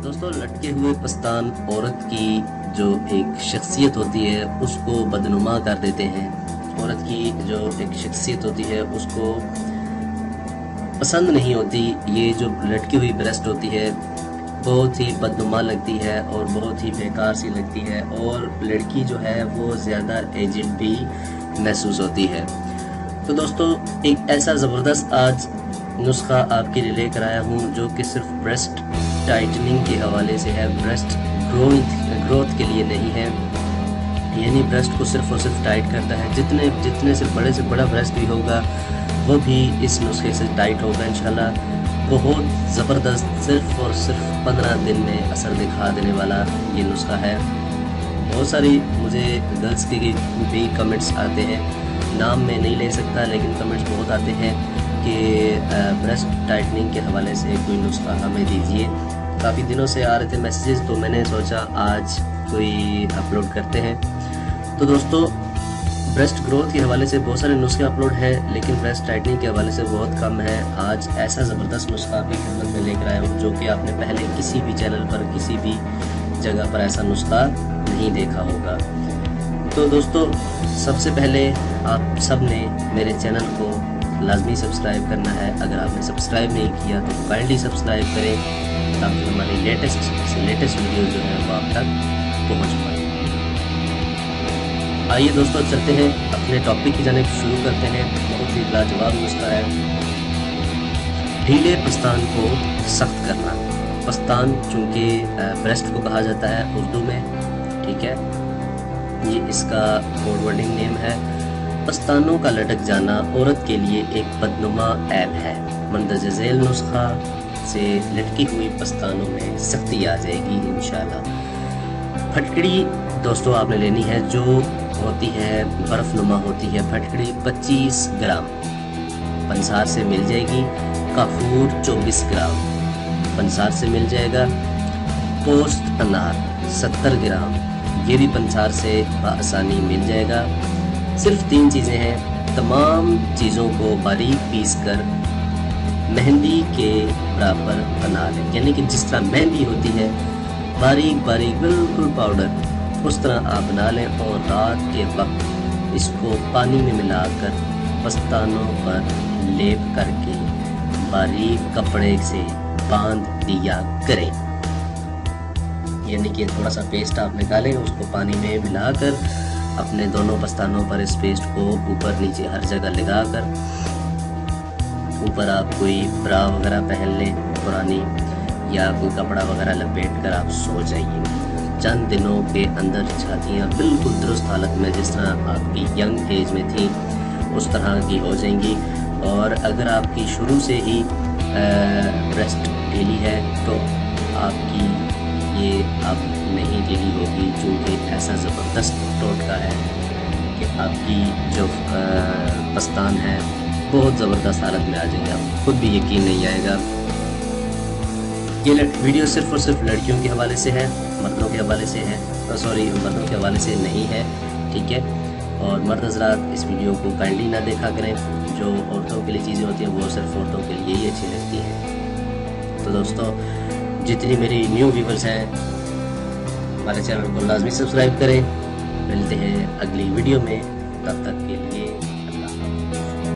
दोस्तों, लटके हुए पस्तान औरत की जो एक शख्सियत होती है उसको बदनुमा कर देते हैं। औरत की जो एक शख्सियत होती है उसको पसंद नहीं होती। ये जो लटकी हुई ब्रेस्ट होती है बहुत ही बदनुमा लगती है और बहुत ही बेकार सी लगती है, और लड़की जो है वो ज़्यादा एजिड भी महसूस होती है। तो दोस्तों, एक ऐसा ज़बरदस्त आज नुस्खा आपके लिए लेकर आया हूँ जो कि सिर्फ ब्रेस्ट टाइटनिंग के हवाले से है, ब्रेस्ट ग्रोथ के लिए नहीं है। यानी ब्रेस्ट को सिर्फ और सिर्फ टाइट करता है। जितने से बड़ा ब्रेस्ट भी होगा वो भी इस नुस्खे से टाइट होगा इंशाल्लाह। बहुत ज़बरदस्त, सिर्फ और सिर्फ 15 दिन में असर दिखा देने वाला ये नुस्खा है। बहुत सारी मुझे गर्ल्स के भी कमेंट्स आते हैं, नाम मैं नहीं ले सकता लेकिन कमेंट्स बहुत आते हैं कि ब्रेस्ट टाइटनिंग के हवाले से कोई नुस्खा हमें दीजिए। काफ़ी दिनों से आ रहे थे मैसेजेस, तो मैंने सोचा आज कोई अपलोड करते हैं। तो दोस्तों, ब्रेस्ट ग्रोथ के हवाले से बहुत सारे नुस्खे अपलोड हैं, लेकिन ब्रेस्ट टाइटनिंग के हवाले से बहुत कम है। आज ऐसा ज़बरदस्त नुस्खा आपकी खिदमत में लेकर आया हूँ जो कि आपने पहले किसी भी चैनल पर, किसी भी जगह पर ऐसा नुस्खा नहीं देखा होगा। तो दोस्तों, सबसे पहले आप सब ने मेरे चैनल को लाजमी सब्सक्राइब करना है। अगर आपने सब्सक्राइब नहीं किया तो काइंडली सब्सक्राइब करें ताकि हमारी लेटेस्ट वीडियो जो है वो आप तक पहुँच पाए। आइए दोस्तों, चलते हैं अपने टॉपिक की जानिब, शुरू करते हैं। बहुत ही लाजवाब नुस्खा है, ढीले पस्तान को सख्त करना। पस्तान चूँकि ब्रेस्ट को कहा जाता है उर्दू में, ठीक है, ये इसका फॉरवर्डिंग नेम है। पस्तानों का लटक जाना औरत के लिए एक बदनुमा ऐब है। मंदरज झेल नुस्खा से लटकी हुई पस्तानों में सख्ती आ जाएगी इंशाल्लाह। फटकड़ी दोस्तों आपने लेनी है, जो होती है बर्फ़नुमा होती है। फटकड़ी 25 ग्राम पंसार से मिल जाएगी। काफूर 24 ग्राम पंसार से मिल जाएगा। पोस्त अनार 70 ग्राम, ये भी पंसार से आसानी मिल जाएगा। सिर्फ 3 चीज़ें हैं। तमाम चीज़ों को बारीक पीस कर मेहंदी के बराबर बना लें, यानी कि जिस तरह मेहंदी होती है बारीक बारीक बिल्कुल पाउडर, उस तरह आप बना लें। और रात के वक्त इसको पानी में मिलाकर पस्तानों पर लेप करके बारीक कपड़े से बांध दिया करें। यानी कि थोड़ा सा पेस्ट आप निकालें, उसको पानी में मिलाकर अपने दोनों पस्तानों पर इस पेस्ट को ऊपर नीचे हर जगह लगाकर, ऊपर आप कोई ब्रा वगैरह पहन लें पुरानी, या कोई कपड़ा वगैरह लपेट कर आप सो जाइए। चंद दिनों के अंदर छातियाँ बिल्कुल दुरुस्त हालत में, जिस तरह आपकी यंग एज में थी उस तरह की हो जाएंगी। और अगर आपकी शुरू से ही ब्रेस्ट ढीली है तो आपकी ये अब नहीं ढीली होगी, चूँकि ऐसा ज़बरदस्त टोटका है कि आपकी जो पस्तान है बहुत ज़बरदस्त हालत में आ जाएगी, आप खुद भी यकीन नहीं आएगा। ये वीडियो सिर्फ और सिर्फ लड़कियों के हवाले से है, मर्दों के हवाले से है, मर्दों के हवाले से नहीं है, ठीक है। और मर्द हज़रात इस वीडियो को काइंडली ना देखा करें। जो औरतों के लिए चीज़ें होती हैं वो सिर्फ औरतों के लिए ही अच्छी लगती हैं। तो दोस्तों, जितनी मेरी न्यू व्यूवर्स हैं हमारे चैनल को लाजमी सब्सक्राइब करें। मिलते हैं अगली वीडियो में, तब तक के लिए।